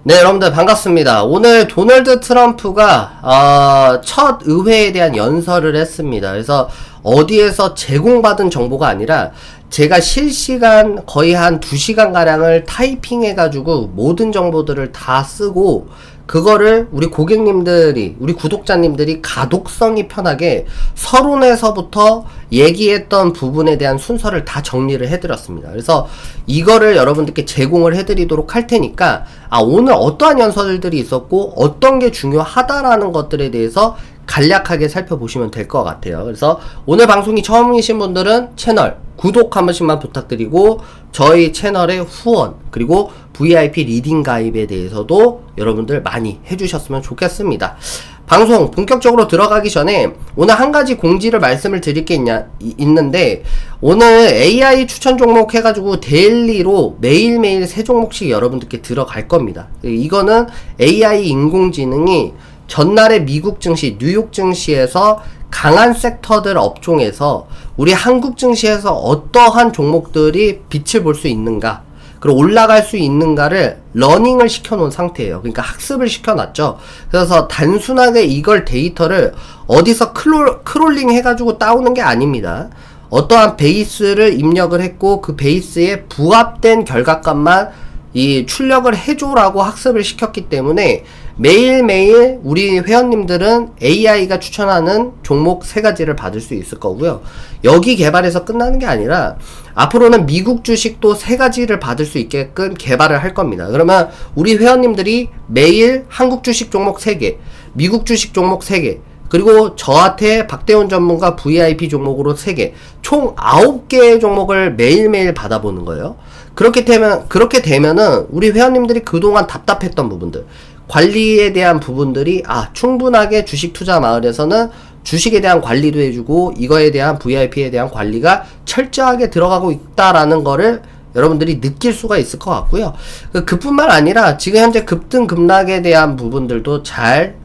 네, 여러분들 반갑습니다. 오늘 도널드 트럼프가 첫 의회에 대한 연설을 했습니다. 그래서 어디에서 제공받은 정보가 아니라 제가 실시간 거의 한 2시간 가량을 타이핑해가지고 모든 정보들을 다 쓰고 그거를 우리 고객님들이, 우리 구독자님들이 가독성이 편하게 서론에서부터 얘기했던 부분에 대한 순서를 다 정리를 해드렸습니다. 그래서 이거를 여러분들께 제공을 해드리도록 할 테니까 오늘 어떠한 연설들이 있었고 어떤 게 중요하다라는 것들에 대해서 간략하게 살펴보시면 될 것 같아요. 그래서 오늘 방송이 처음이신 분들은 채널 구독 한 번씩만 부탁드리고 저희 채널의 후원 그리고 VIP 리딩 가입에 대해서도 여러분들 많이 해주셨으면 좋겠습니다. 방송 본격적으로 들어가기 전에 오늘 한 가지 공지를 말씀을 드릴 게 있는데 오늘 AI 추천 종목 해가지고 데일리로 매일매일 3종목씩 여러분들께 들어갈 겁니다. 이거는 AI 인공지능이 전날의 미국 증시, 뉴욕 증시에서 강한 섹터들 업종에서 우리 한국 증시에서 어떠한 종목들이 빛을 볼 수 있는가, 그리고 올라갈 수 있는가를 러닝을 시켜놓은 상태예요. 그러니까 학습을 시켜놨죠. 그래서 단순하게 이걸 데이터를 어디서 크롤링 해가지고 따오는 게 아닙니다. 어떠한 베이스를 입력을 했고 그 베이스에 부합된 결과값만 이 출력을 해줘라고 학습을 시켰기 때문에 매일매일 우리 회원님들은 AI가 추천하는 종목 3가지를 받을 수 있을 거고요. 여기 개발해서 끝나는 게 아니라 앞으로는 미국 주식도 3가지를 받을 수 있게끔 개발을 할 겁니다. 그러면 우리 회원님들이 매일 한국 주식 종목 3개, 미국 주식 종목 3개, 그리고 저한테 박대훈 전문가 VIP 종목으로 3개, 총 9개의 종목을 매일매일 받아보는 거예요. 그렇게 되면은 우리 회원님들이 그동안 답답했던 부분들, 관리에 대한 부분들이 충분하게 주식 투자 마을에서는 주식에 대한 관리도 해주고 이거에 대한 VIP에 대한 관리가 철저하게 들어가고 있다라는 거를 여러분들이 느낄 수가 있을 것 같고요. 그뿐만 아니라 지금 현재 급등 급락에 대한 부분들도 잘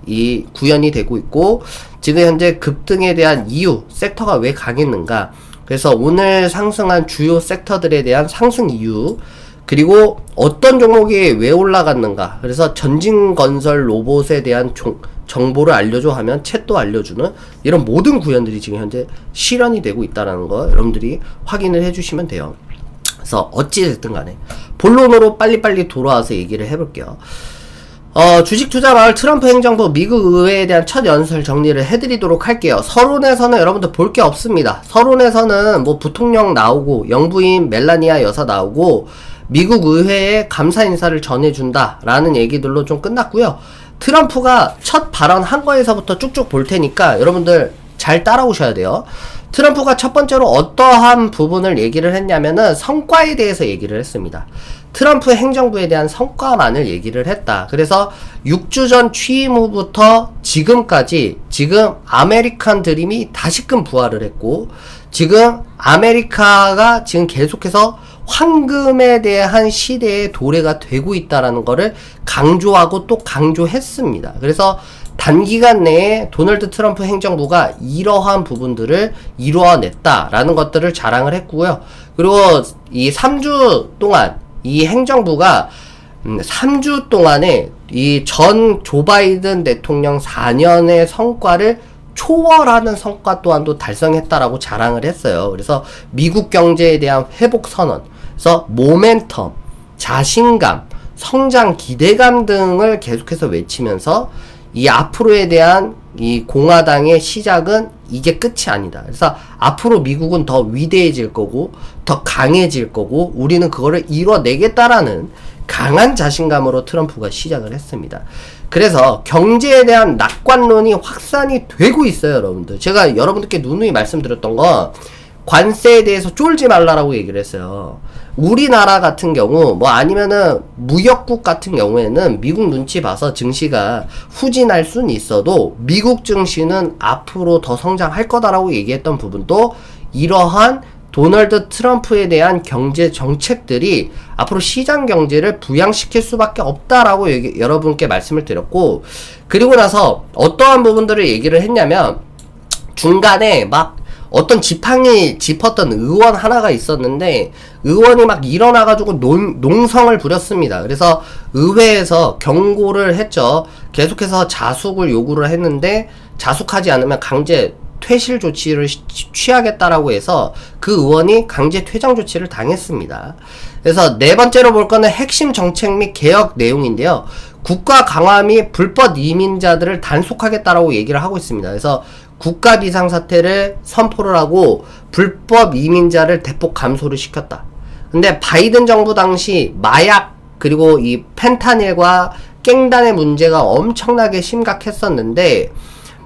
구현이 되고 있고 지금 현재 급등에 대한 이유, 섹터가 왜 강했는가, 그래서 오늘 상승한 주요 섹터들에 대한 상승 이유, 그리고 어떤 종목이 왜 올라갔는가, 그래서 전진건설 로봇에 대한 정보를 알려줘 하면 챗도 알려주는 이런 모든 구현들이 지금 현재 실현이 되고 있다는 거 여러분들이 확인을 해주시면 돼요. 그래서 어찌됐든 간에 본론으로 빨리빨리 돌아와서 얘기를 해볼게요. 주식 투자 마을 트럼프 행정부 미국 의회에 대한 첫 연설 정리를 해드리도록 할게요. 서론에서는 여러분들 볼 게 없습니다. 서론에서는 뭐 부통령 나오고 영부인 멜라니아 여사 나오고 미국 의회에 감사 인사를 전해준다 라는 얘기들로 좀 끝났고요. 트럼프가 첫 발언한 거에서부터 쭉쭉 볼 테니까 여러분들 잘 따라오셔야 돼요. 트럼프가 첫 번째로 어떠한 부분을 얘기를 했냐면은 성과에 대해서 얘기를 했습니다. 트럼프 행정부에 대한 성과만을 얘기를 했다. 그래서 6주 전 취임 후부터 지금까지 지금 아메리칸 드림이 다시금 부활을 했고 지금 아메리카가 지금 계속해서 황금에 대한 시대의 도래가 되고 있다라는 거를 강조하고 또 강조했습니다. 그래서 단기간 내에 도널드 트럼프 행정부가 이러한 부분들을 이루어냈다라는 것들을 자랑을 했고요. 그리고 이 3주 동안 이 행정부가 3주 동안에 이 전 조 바이든 대통령 4년의 성과를 초월하는 성과 또한도 달성했다라고 자랑을 했어요. 그래서 미국 경제에 대한 회복 선언, 그래서 모멘텀, 자신감, 성장 기대감 등을 계속해서 외치면서 이 앞으로에 대한 이 공화당의 시작은 이게 끝이 아니다. 그래서 앞으로 미국은 더 위대해질 거고 더 강해질 거고 우리는 그거를 이뤄내겠다라는 강한 자신감으로 트럼프가 시작을 했습니다. 그래서 경제에 대한 낙관론이 확산이 되고 있어요, 여러분들. 제가 여러분들께 누누이 말씀드렸던 건 관세에 대해서 쫄지 말라라고 얘기를 했어요. 우리나라 같은 경우 뭐 아니면은 무역국 같은 경우에는 미국 눈치 봐서 증시가 후진할 수는 있어도 미국 증시는 앞으로 더 성장할 거다라고 얘기했던 부분도 이러한 도널드 트럼프에 대한 경제 정책들이 앞으로 시장 경제를 부양시킬 수밖에 없다라고 여러분께 말씀을 드렸고, 그리고 나서 어떠한 부분들을 얘기를 했냐면 중간에 막 어떤 지팡이 짚었던 의원 하나가 있었는데 의원이 막 일어나가지고 농성을 부렸습니다. 그래서 의회에서 경고를 했죠. 계속해서 자숙을 요구를 했는데 자숙하지 않으면 강제 퇴실 조치를 취하겠다라고 해서 그 의원이 강제 퇴장 조치를 당했습니다. 그래서 네 번째로 볼 거는 핵심 정책 및 개혁 내용인데요. 국가 강화 및 불법 이민자들을 단속하겠다라고 얘기를 하고 있습니다. 그래서 국가 비상사태를 선포를 하고 불법 이민자를 대폭 감소를 시켰다. 근데 바이든 정부 당시 마약 그리고 이 펜타닐과 깽단의 문제가 엄청나게 심각했었는데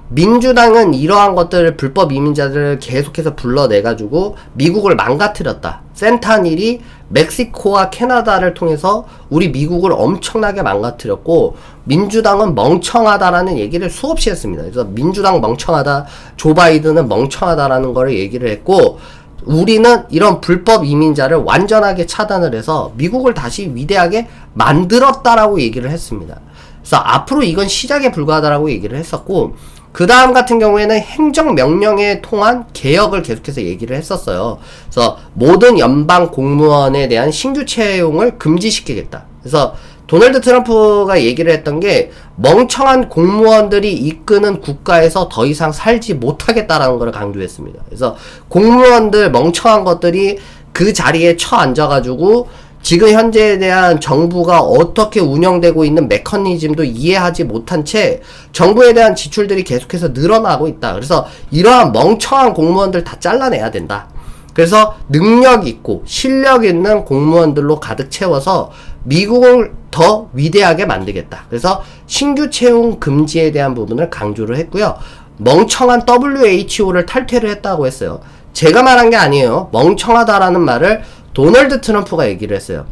민주당은 이러한 것들을 불법 이민자들을 계속해서 불러내가지고 미국을 망가뜨렸다. 펜타닐이 멕시코와 캐나다를 통해서 우리 미국을 엄청나게 망가뜨렸고 민주당은 멍청하다라는 얘기를 수없이 했습니다. 그래서 민주당 멍청하다, 조 바이든은 멍청하다라는 거를 얘기를 했고 우리는 이런 불법 이민자를 완전하게 차단을 해서 미국을 다시 위대하게 만들었다라고 얘기를 했습니다. 그래서 앞으로 이건 시작에 불과하다라고 얘기를 했었고 그 다음 같은 경우에는 행정명령에 통한 개혁을 계속해서 얘기를 했었어요. 그래서 모든 연방 공무원에 대한 신규 채용을 금지시키겠다. 그래서 도널드 트럼프가 얘기를 했던 게 멍청한 공무원들이 이끄는 국가에서 더 이상 살지 못하겠다라는 걸 강조했습니다. 그래서 공무원들 멍청한 것들이 그 자리에 처앉아가지고 지금 현재에 대한 정부가 어떻게 운영되고 있는 메커니즘도 이해하지 못한 채 정부에 대한 지출들이 계속해서 늘어나고 있다. 그래서 이러한 멍청한 공무원들 다 잘라내야 된다. 그래서 능력 있고 실력 있는 공무원들로 가득 채워서 미국을 더 위대하게 만들겠다. 그래서 신규 채용 금지에 대한 부분을 강조를 했고요. 멍청한 WHO를 탈퇴를 했다고 했어요. 제가 말한 게 아니에요. 멍청하다라는 말을 도널드 트럼프가 얘기를 했어요.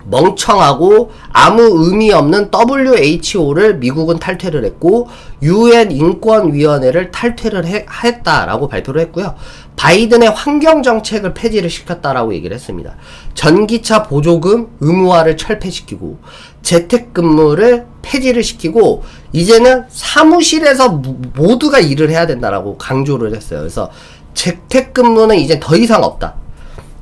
멍청하고 아무 의미 없는 WHO를 미국은 탈퇴를 했고 UN 인권위원회를 탈퇴를 했다라고 발표를 했고요. 바이든의 환경정책을 폐지를 시켰다라고 얘기를 했습니다. 전기차 보조금 의무화를 철폐시키고 재택근무를 폐지를 시키고 이제는 사무실에서 모두가 일을 해야 된다라고 강조를 했어요. 그래서 재택근무는 이제 더 이상 없다.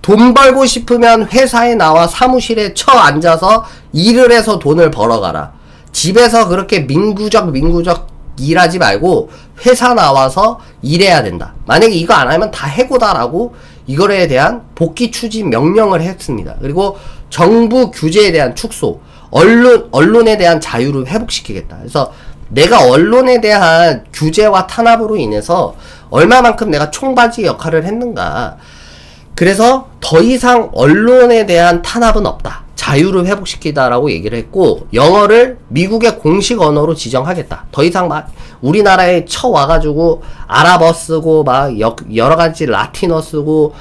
돈 벌고 싶으면 회사에 나와 사무실에 앉아서 일을 해서 돈을 벌어가라. 집에서 그렇게 민구적 일하지 말고 회사 나와서 일해야 된다. 만약에 이거 안 하면 다 해고다라고 이거에 대한 복귀 추진 명령을 했습니다. 그리고 정부 규제에 대한 축소, 언론에 대한 자유를 회복시키겠다. 그래서 내가 언론에 대한 규제와 탄압으로 인해서 얼마만큼 내가 총바지 역할을 했는가. 그래서 더 이상 언론에 대한 탄압은 없다. 자유를 회복시키다라고 얘기를 했고 영어를 미국의 공식 언어로 지정하겠다. 더 이상 막 우리나라에 쳐와가지고 아랍어 쓰고 막 여러가지 라틴어 쓰고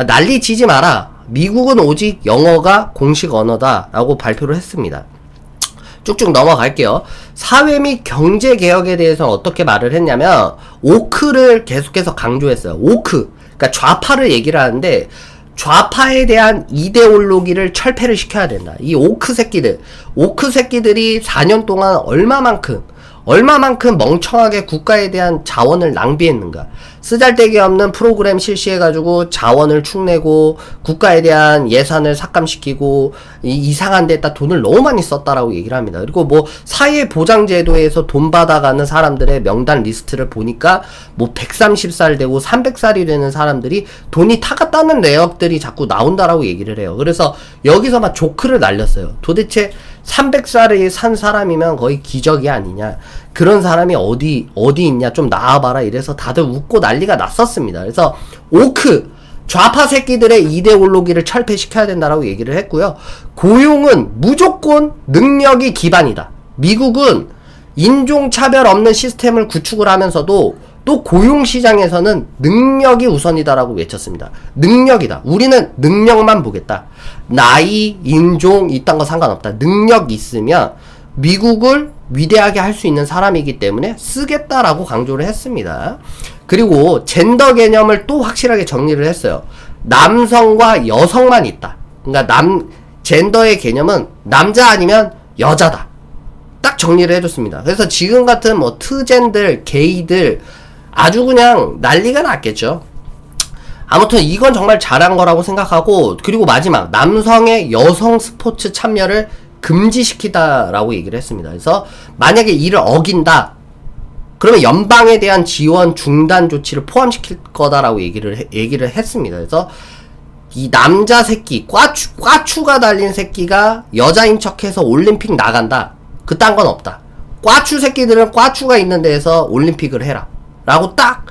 난리 치지 마라. 미국은 오직 영어가 공식 언어다라고 발표를 했습니다. 쭉쭉 넘어갈게요. 사회 및 경제 개혁에 대해서는 어떻게 말을 했냐면 오크를 계속해서 강조했어요. 오크. 그러니까 좌파를 얘기를 하는데 좌파에 대한 이데올로기를 철폐를 시켜야 된다. 이 오크 새끼들이 4년 동안 얼마만큼 멍청하게 국가에 대한 자원을 낭비했는가. 쓰잘데기 없는 프로그램 실시해가지고 자원을 축내고 국가에 대한 예산을 삭감시키고 이상한 데다 돈을 너무 많이 썼다라고 얘기를 합니다. 그리고 뭐 사회보장제도에서 돈 받아가는 사람들의 명단 리스트를 보니까 뭐 130살 되고 300살이 되는 사람들이 돈이 타갔다는 내역들이 자꾸 나온다라고 얘기를 해요. 그래서 여기서 막 조크를 날렸어요. 도대체 300살에 산 사람이면 거의 기적이 아니냐. 그런 사람이 어디 있냐. 좀 나와봐라. 이래서 다들 웃고 난리가 났었습니다. 그래서 오크, 좌파 새끼들의 이데올로기를 철폐시켜야 된다라고 얘기를 했고요. 고용은 무조건 능력이 기반이다. 미국은 인종차별 없는 시스템을 구축을 하면서도 또 고용시장에서는 능력이 우선이다라고 외쳤습니다. 능력이다. 우리는 능력만 보겠다. 나이, 인종 이딴 거 상관없다. 능력 있으면 미국을 위대하게 할 수 있는 사람이기 때문에 쓰겠다라고 강조를 했습니다. 그리고 젠더 개념을 또 확실하게 정리를 했어요. 남성과 여성만 있다. 그러니까 젠더의 개념은 남자 아니면 여자다. 딱 정리를 해줬습니다. 그래서 지금 같은 뭐 트젠들, 게이들 아주 그냥 난리가 났겠죠. 아무튼 이건 정말 잘한 거라고 생각하고, 그리고 마지막 남성의 여성 스포츠 참여를 금지시키다라고 얘기를 했습니다. 그래서 만약에 이를 어긴다, 그러면 연방에 대한 지원 중단 조치를 포함시킬 거다라고 얘기를 했습니다. 그래서 이 남자 새끼, 꽈추가 달린 새끼가 여자인 척해서 올림픽 나간다, 그딴 건 없다. 꽈추 새끼들은 꽈추가 있는 데에서 올림픽을 해라 라고 딱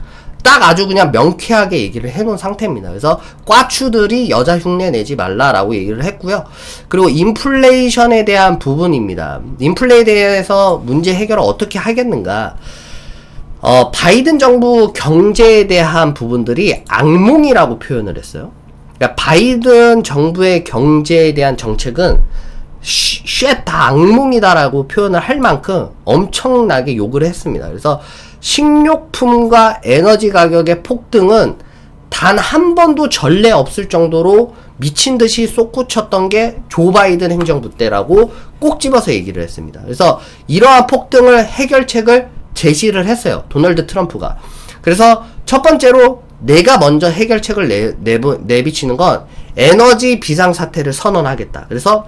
아주 그냥 명쾌하게 얘기를 해놓은 상태입니다. 그래서 꽈추들이 여자 흉내 내지 말라라고 얘기를 했고요. 그리고 인플레이션에 대한 부분입니다. 인플레이에 대해서 문제 해결을 어떻게 하겠는가. 바이든 정부 경제에 대한 부분들이 악몽이라고 표현을 했어요. 그러니까 바이든 정부의 경제에 대한 정책은 다 악몽이다라고 표현을 할 만큼 엄청나게 욕을 했습니다. 그래서 식료품과 에너지 가격의 폭등은 단 한 번도 전례 없을 정도로 미친 듯이 솟구쳤던 게 조 바이든 행정부 때라고 꼭 집어서 얘기를 했습니다. 그래서 이러한 폭등을 해결책을 제시를 했어요, 도널드 트럼프가. 그래서 첫 번째로 내가 먼저 해결책을 내비치는 건 에너지 비상사태를 선언하겠다. 그래서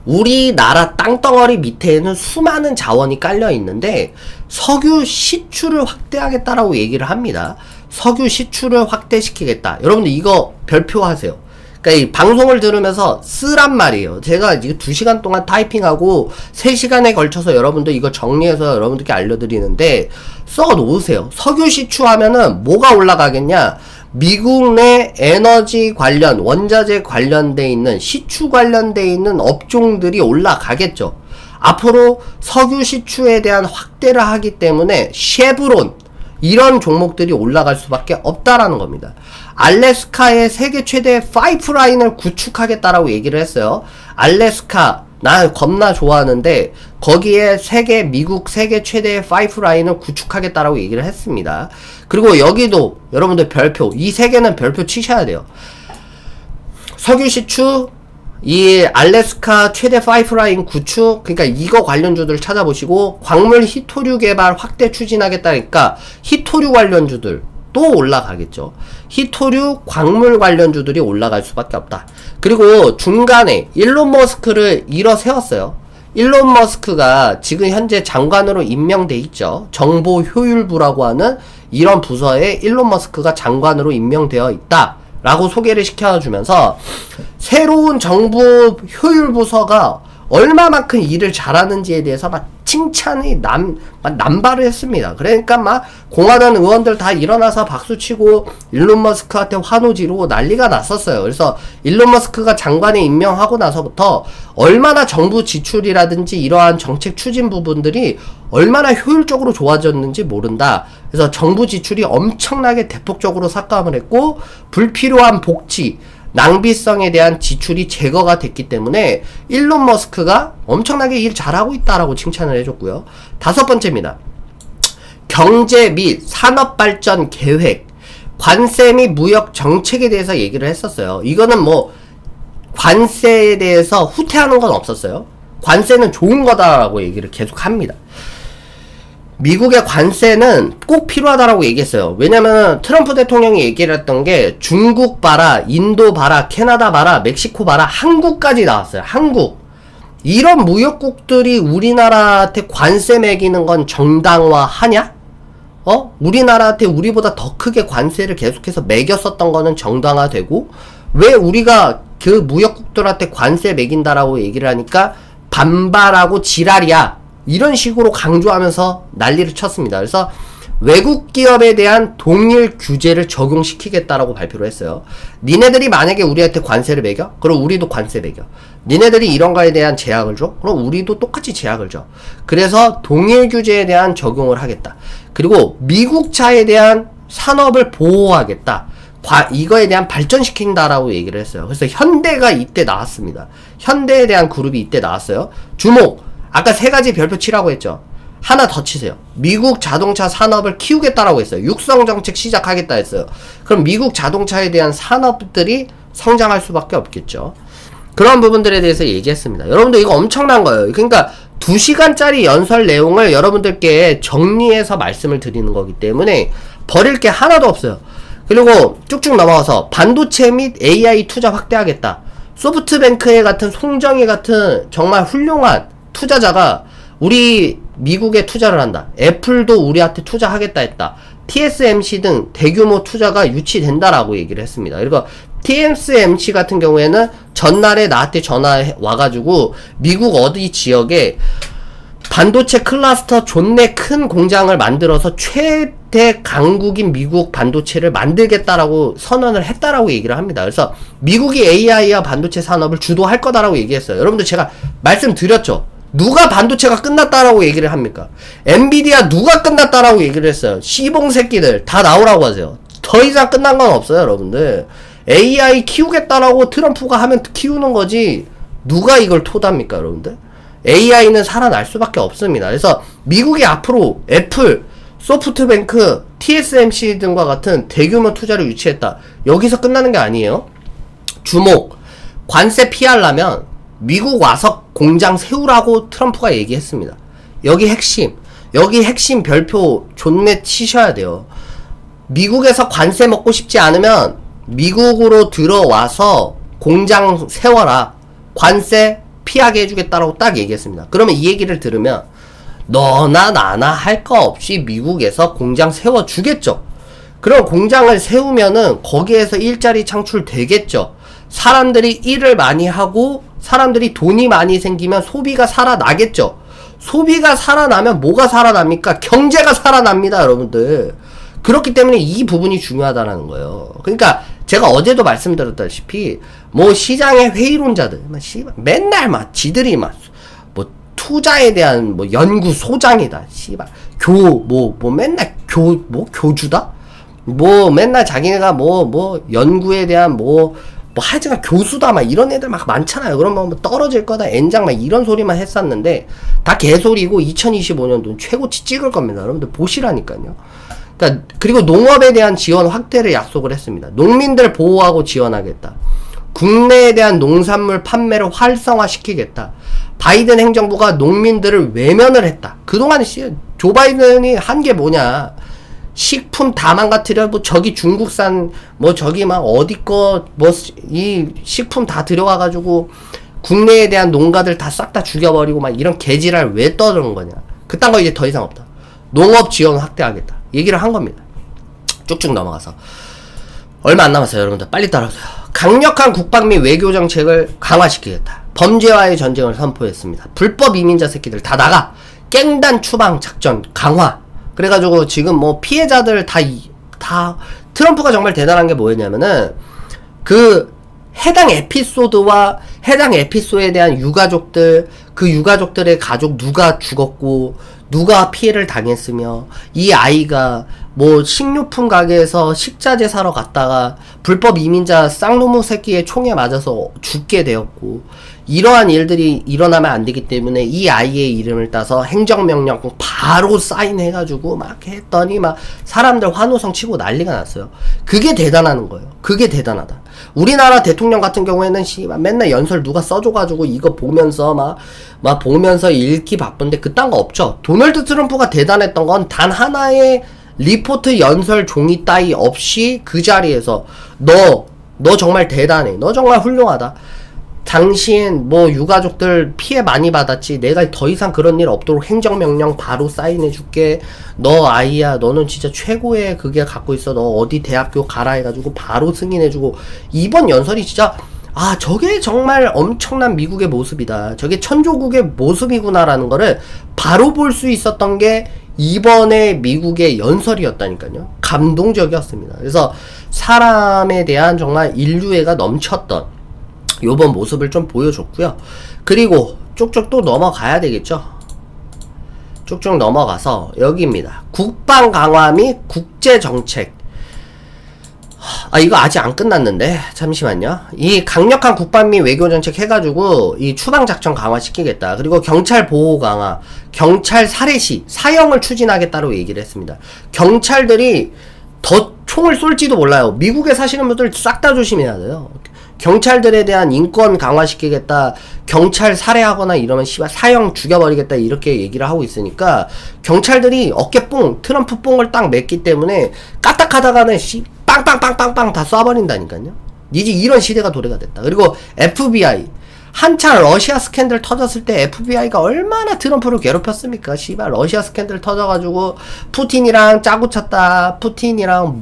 우리나라 땅덩어리 밑에는 수많은 자원이 깔려 있는데 석유 시추를 확대하겠다라고 얘기를 합니다. 석유 시추를 확대시키겠다. 여러분들 이거 별표하세요. 그러니까 이 방송을 들으면서 쓰란 말이에요. 제가 이거 2시간 동안 타이핑하고 3시간에 걸쳐서 여러분들 이거 정리해서 여러분들께 알려드리는데 써 놓으세요. 석유 시추하면은 뭐가 올라가겠냐? 미국 내 에너지 관련, 원자재 관련돼 있는, 시추 관련돼 있는 업종들이 올라가겠죠. 앞으로 석유 시추에 대한 확대를 하기 때문에 쉐브론, 이런 종목들이 올라갈 수밖에 없다라는 겁니다. 알래스카의 세계 최대 파이프라인을 구축하겠다라고 얘기를 했어요. 알래스카, 나 겁나 좋아하는데 거기에 미국 세계 최대의 파이프라인을 구축하겠다라고 얘기를 했습니다. 그리고 여기도 여러분들 별표, 이 세 개는 별표 치셔야 돼요. 석유 시추, 이 알래스카 최대 파이프라인 구축, 그러니까 이거 관련주들 찾아보시고, 광물 히토류 개발 확대 추진하겠다니까 히토류 관련주들 또 올라가겠죠. 히토류 광물 관련주들이 올라갈 수밖에 없다. 그리고 중간에 일론 머스크를 일어세웠어요. 일론 머스크가 지금 현재 장관으로 임명돼 있죠. 정보 효율부라고 하는 이런 부서에 일론 머스크가 장관으로 임명되어 있다 라고 소개를 시켜주면서 새로운 정부 효율부서가 얼마만큼 일을 잘하는지에 대해서 막 칭찬이 남발을 했습니다. 그러니까 막 공화당 의원들 다 일어나서 박수치고 일론 머스크한테 환호 지르고 난리가 났었어요. 그래서 일론 머스크가 장관에 임명하고 나서부터 얼마나 정부 지출이라든지 이러한 정책 추진 부분들이 얼마나 효율적으로 좋아졌는지 모른다. 그래서 정부 지출이 엄청나게 대폭적으로 삭감을 했고 불필요한 복지, 낭비성에 대한 지출이 제거가 됐기 때문에 일론 머스크가 엄청나게 일 잘하고 있다라고 칭찬을 해줬고요. 5번째입니다. 경제 및 산업발전 계획, 관세 및 무역 정책에 대해서 얘기를 했었어요. 이거는 뭐 관세에 대해서 후퇴하는 건 없었어요. 관세는 좋은 거다라고 얘기를 계속 합니다. 미국의 관세는 꼭 필요하다라고 얘기했어요. 왜냐면 트럼프 대통령이 얘기를 했던 게 중국 봐라, 인도 봐라, 캐나다 봐라, 멕시코 봐라, 한국까지 나왔어요. 한국. 이런 무역국들이 우리나라한테 관세 매기는 건 정당화하냐? 우리나라한테 우리보다 더 크게 관세를 계속해서 매겼었던 거는 정당화되고, 왜 우리가 그 무역국들한테 관세 매긴다라고 얘기를 하니까 반발하고 지랄이야, 이런 식으로 강조하면서 난리를 쳤습니다. 그래서 외국 기업에 대한 동일 규제를 적용시키겠다라고 발표를 했어요. 니네들이 만약에 우리한테 관세를 매겨? 그럼 우리도 관세 매겨. 니네들이 이런 거에 대한 제약을 줘? 그럼 우리도 똑같이 제약을 줘. 그래서 동일 규제에 대한 적용을 하겠다. 그리고 미국차에 대한 산업을 보호하겠다. 이거에 대한 발전시킨다라고 얘기를 했어요. 그래서 현대가 이때 나왔습니다. 현대에 대한 그룹이 이때 나왔어요. 주목! 아까 3가지 별표 치라고 했죠. 하나 더 치세요. 미국 자동차 산업을 키우겠다라고 했어요. 육성 정책 시작하겠다 했어요. 그럼 미국 자동차에 대한 산업들이 성장할 수밖에 없겠죠. 그런 부분들에 대해서 얘기했습니다. 여러분들 이거 엄청난 거예요. 그러니까 2시간짜리 연설 내용을 여러분들께 정리해서 말씀을 드리는 거기 때문에 버릴 게 하나도 없어요. 그리고 쭉쭉 넘어가서 반도체 및 AI 투자 확대하겠다. 소프트뱅크의 같은 송정희 같은 정말 훌륭한 투자자가 우리 미국에 투자를 한다. 애플도 우리한테 투자하겠다 했다. TSMC 등 대규모 투자가 유치된다라고 얘기를 했습니다. 그리고 TSMC 같은 경우에는 전날에 나한테 전화 와가지고 미국 어디 지역에 반도체 클러스터 존내 큰 공장을 만들어서 최대 강국인 미국 반도체를 만들겠다라고 선언을 했다라고 얘기를 합니다. 그래서 미국이 AI와 반도체 산업을 주도할 거다라고 얘기했어요. 여러분들 제가 말씀드렸죠. 누가 반도체가 끝났다라고 얘기를 합니까? 엔비디아 누가 끝났다라고 얘기를 했어요. 시봉 새끼들 다 나오라고 하세요. 더 이상 끝난 건 없어요, 여러분들. AI 키우겠다라고 트럼프가 하면 키우는 거지 누가 이걸 토답니까, 여러분들? AI는 살아날 수밖에 없습니다. 그래서 미국이 앞으로 애플, 소프트뱅크, TSMC 등과 같은 대규모 투자를 유치했다. 여기서 끝나는 게 아니에요. 주목. 관세 피하려면 미국 와서 공장 세우라고 트럼프가 얘기했습니다. 여기 핵심 별표 존내 치셔야 돼요. 미국에서 관세 먹고 싶지 않으면 미국으로 들어와서 공장 세워라. 관세 피하게 해주겠다라고 딱 얘기했습니다. 그러면 이 얘기를 들으면 너나 나나 할 거 없이 미국에서 공장 세워주겠죠. 그럼 공장을 세우면은 거기에서 일자리 창출되겠죠. 사람들이 일을 많이 하고 사람들이 돈이 많이 생기면 소비가 살아나겠죠. 소비가 살아나면 뭐가 살아납니까? 경제가 살아납니다, 여러분들. 그렇기 때문에 이 부분이 중요하다는 거예요. 그러니까 제가 어제도 말씀드렸다시피 뭐 시장의 회의론자들 맨날 막 지들이 막 뭐 투자에 대한 뭐 연구소장이다. 씨발 맨날 교주다? 뭐 맨날 자기네가 뭐 연구에 대한 뭐 하여튼간 교수다 막 이런 애들 막 많잖아요. 그러면 뭐 떨어질 거다 엔장 막 이런 소리만 했었는데 다 개소리고 2025년도 최고치 찍을 겁니다. 여러분들 보시라니까요. 그러니까 그리고 농업에 대한 지원 확대를 약속을 했습니다. 농민들 보호하고 지원하겠다. 국내에 대한 농산물 판매를 활성화시키겠다. 바이든 행정부가 농민들을 외면을 했다. 그동안 조 바이든이 한 게 뭐냐. 식품 다 망가뜨려, 뭐, 저기 중국산, 뭐, 저기 막, 어디 거, 뭐, 이 식품 다 들여와가지고, 국내에 대한 농가들 다 싹 다 죽여버리고, 막, 이런 개지랄 왜 떠드는 거냐. 그딴 거 이제 더 이상 없다. 농업 지원 확대하겠다. 얘기를 한 겁니다. 쭉쭉 넘어가서. 얼마 안 남았어요, 여러분들. 빨리 따라오세요. 강력한 국방 및 외교 정책을 강화시키겠다. 범죄와의 전쟁을 선포했습니다. 불법 이민자 새끼들 다 나가! 깽단 추방 작전 강화! 그래가지고 지금 뭐 피해자들 다 트럼프가 정말 대단한 게 뭐였냐면은 그 해당 에피소드와 해당 에피소드에 대한 유가족들, 그 유가족들의 가족 누가 죽었고 누가 피해를 당했으며 이 아이가 뭐 식료품 가게에서 식자재 사러 갔다가 불법 이민자 쌍놈의 새끼의 총에 맞아서 죽게 되었고 이러한 일들이 일어나면 안 되기 때문에 이 아이의 이름을 따서 행정명령 바로 사인해가지고 막 했더니 막 사람들 환호성 치고 난리가 났어요. 그게 대단한 거예요. 그게 대단하다. 우리나라 대통령 같은 경우에는 맨날 연설 누가 써줘가지고 이거 보면서 막 보면서 읽기 바쁜데 그딴 거 없죠. 도널드 트럼프가 대단했던 건 단 하나의 리포트 연설 종이 따위 없이 그 자리에서 너 정말 대단해. 너 정말 훌륭하다. 당신 뭐 유가족들 피해 많이 받았지. 내가 더 이상 그런 일 없도록 행정명령 바로 사인해줄게. 너 아이야. 너는 진짜 최고의 그게 갖고 있어. 너 어디 대학교 가라 해가지고 바로 승인해주고. 이번 연설이 진짜 저게 정말 엄청난 미국의 모습이다. 저게 천조국의 모습이구나라는 거를 바로 볼 수 있었던 게 이번에 미국의 연설이었다니까요. 감동적이었습니다. 그래서 사람에 대한 정말 인류애가 넘쳤던 요번 모습을 좀 보여줬고요. 그리고 쭉쭉 또 넘어가야 되겠죠. 쭉쭉 넘어가서 여기입니다. 국방 강화 및 국제정책. 이거 아직 안 끝났는데 잠시만요. 이 강력한 국방 및 외교정책 해가지고 이 추방작전 강화시키겠다. 그리고 경찰 보호 강화, 경찰 살해시 사형을 추진하겠다고 얘기를 했습니다. 경찰들이 더 총을 쏠지도 몰라요. 미국에 사시는 분들 싹 다 조심해야 돼요. 경찰들에 대한 인권 강화시키겠다. 경찰 살해하거나 이러면 사형 죽여버리겠다. 이렇게 얘기를 하고 있으니까 경찰들이 어깨뽕 트럼프 뽕을 딱 맸기 때문에 까딱하다가는 빵빵빵빵빵 다 쏴버린다니까요. 이제 이런 시대가 도래가 됐다. 그리고 FBI 한창 러시아 스캔들 터졌을 때 FBI가 얼마나 트럼프를 괴롭혔습니까? 씨발 러시아 스캔들 터져가지고 푸틴이랑 짜고 쳤다. 푸틴이랑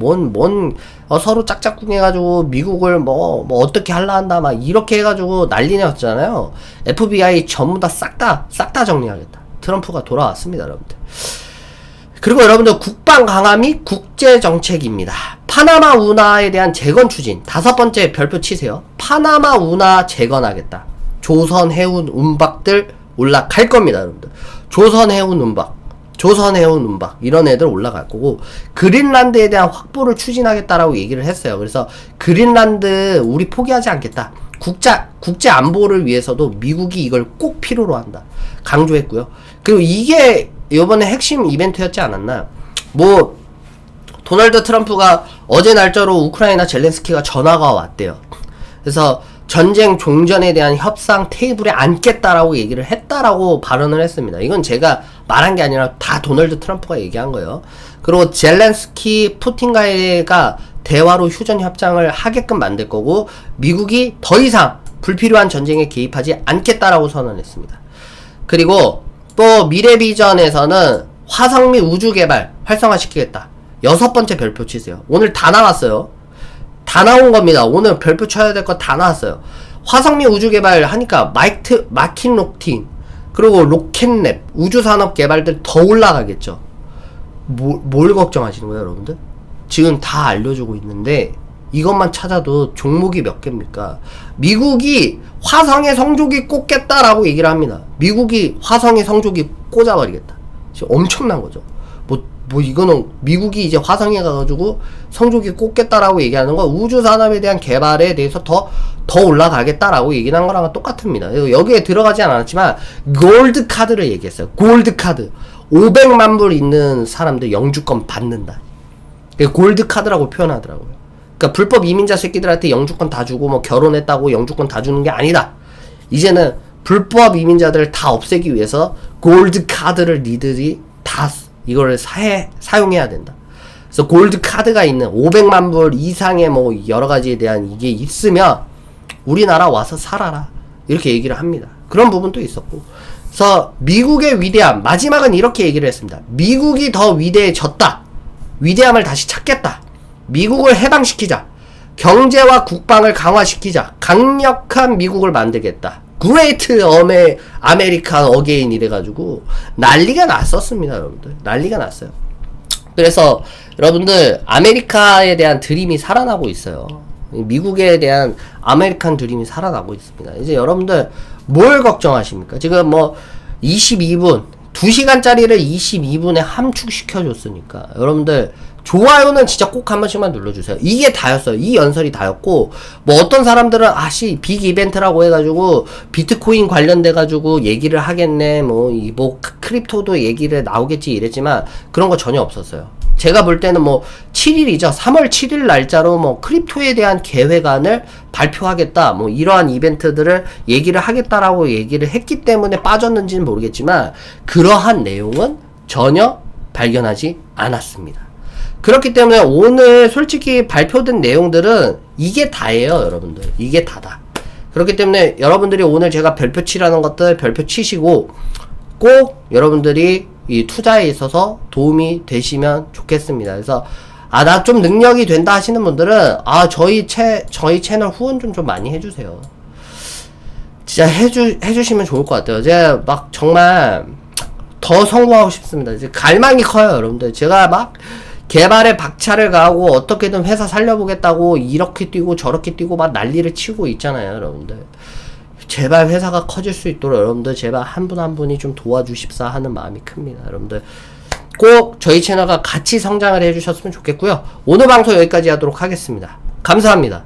서로 짝짝꿍해가지고 미국을 뭐 어떻게 할라 한다 막 이렇게 해가지고 난리 났잖아요. FBI 전부 다 싹 다 정리하겠다. 트럼프가 돌아왔습니다, 여러분들. 그리고 여러분들 국방 강화 및 국제 정책입니다. 파나마 운하에 대한 재건 추진 5번째 별표 치세요. 파나마 운하 재건하겠다. 조선 해운 운박들 올라갈 겁니다, 여러분들. 조선 해운 운박 이런 애들 올라갈 거고, 그린란드에 대한 확보를 추진하겠다라고 얘기를 했어요. 그래서 그린란드 우리 포기하지 않겠다. 국제 안보를 위해서도 미국이 이걸 꼭 필요로 한다. 강조했고요. 그리고 이게 이번에 핵심 이벤트였지 않았나? 도널드 트럼프가 어제 날짜로 우크라이나 젤렌스키가 전화가 왔대요. 그래서 전쟁 종전에 대한 협상 테이블에 앉겠다라고 얘기를 했다라고 발언을 했습니다. 이건 제가 말한 게 아니라 다 도널드 트럼프가 얘기한 거예요. 그리고 젤렌스키 푸틴과가 대화로 휴전 협상을 하게끔 만들 거고, 미국이 더 이상 불필요한 전쟁에 개입하지 않겠다라고 선언했습니다. 그리고 또 미래 비전에서는 화성 및 우주 개발 활성화시키겠다. 6번째 별표 치세요. 오늘 다 나왔어요. 다 나온 겁니다. 오늘 별표 쳐야 될 거 다 나왔어요. 화성 및 우주 개발 하니까 마킨 로틴, 그리고 로켓랩, 우주산업 개발들 더 올라가겠죠. 뭘 걱정하시는 거예요, 여러분들? 지금 다 알려주고 있는데 이것만 찾아도 종목이 몇 개입니까? 미국이 화성에 성조기 꽂겠다라고 얘기를 합니다. 미국이 화성에 성조기 꽂아버리겠다. 지금 엄청난 거죠. 이거는 미국이 이제 화성에 가가지고 성조기 꽂겠다라고 얘기하는 거, 우주산업에 대한 개발에 대해서 더 올라가겠다라고 얘기한 거랑 똑같습니다. 여기에 들어가지 않았지만 골드 카드를 얘기했어요. 골드 카드 500만 불 있는 사람들 영주권 받는다. 골드 카드라고 표현하더라고요. 그러니까 불법 이민자 새끼들한테 영주권 다 주고 뭐 결혼했다고 영주권 다 주는 게 아니다. 이제는 불법 이민자들을 다 없애기 위해서 골드 카드를 니들이 다 이거를 사용해야 된다. 그래서 골드 카드가 있는 500만 불 이상의 뭐 여러 가지에 대한 이게 있으면 우리나라 와서 살아라. 이렇게 얘기를 합니다. 그런 부분도 있었고. 그래서 미국의 위대함, 마지막은 이렇게 얘기를 했습니다. 미국이 더 위대해졌다. 위대함을 다시 찾겠다. 미국을 해방시키자. 경제와 국방을 강화시키자. 강력한 미국을 만들겠다. 그레이트 아메리칸 어게인 이래가지고 난리가 났었습니다, 여러분들. 난리가 났어요. 그래서 여러분들 아메리카에 대한 드림이 살아나고 있어요. 미국에 대한 아메리칸 드림이 살아나고 있습니다. 이제 여러분들 뭘 걱정하십니까? 지금 22분 2시간짜리를 22분에 함축시켜줬으니까 여러분들 좋아요는 진짜 꼭 한 번씩만 눌러주세요. 이게 다였어요. 이 연설이 다였고, 어떤 사람들은 빅 이벤트라고 해가지고 비트코인 관련돼가지고 얘기를 하겠네, 크립토도 얘기를 나오겠지 이랬지만 그런 거 전혀 없었어요. 제가 볼 때는 7일이죠. 3월 7일 날짜로 크립토에 대한 계획안을 발표하겠다, 이러한 이벤트들을 얘기를 하겠다라고 얘기를 했기 때문에 빠졌는지는 모르겠지만 그러한 내용은 전혀 발견하지 않았습니다. 그렇기 때문에 오늘 솔직히 발표된 내용들은 이게 다예요, 여러분들. 이게 다다. 그렇기 때문에 여러분들이 오늘 제가 별표 치라는 것들 별표 치시고 꼭 여러분들이 이 투자에 있어서 도움이 되시면 좋겠습니다. 그래서 나 좀 능력이 된다 하시는 분들은 저희 채널 후원 좀 많이 해주세요. 진짜 해주시면 좋을 것 같아요. 제가 정말 더 성공하고 싶습니다. 이제 갈망이 커요, 여러분들. 제가 개발에 박차를 가하고 어떻게든 회사 살려보겠다고 이렇게 뛰고 저렇게 뛰고 난리를 치고 있잖아요, 여러분들. 제발 회사가 커질 수 있도록 여러분들 제발 한 분 한 분이 좀 도와주십사 하는 마음이 큽니다. 여러분들 꼭 저희 채널과 같이 성장을 해주셨으면 좋겠고요. 오늘 방송 여기까지 하도록 하겠습니다. 감사합니다.